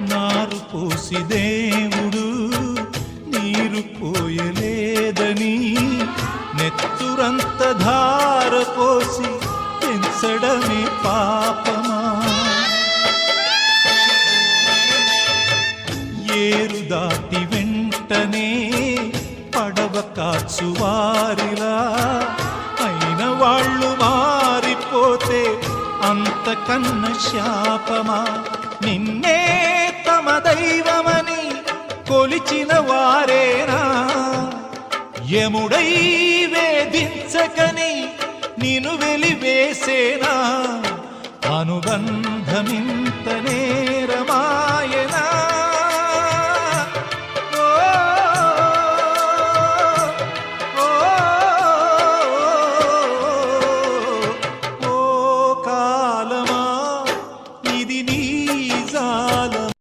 నారు పోసి దేవుడు నీరు పోయలేదని నెత్తురంత ధార పోసి పెంచడమే పాపమా? ఏరు దాటి వెంటనే పడవ కాచువారిలా అయిన వాళ్ళు మారిపోతే అంతకన్న శాపమా? నిన్నే తమ దైవమని కొలిచిన వారేనా యముడై వేధించకని నిను వెలివేసేనా? అనుబంధమింత నేరమా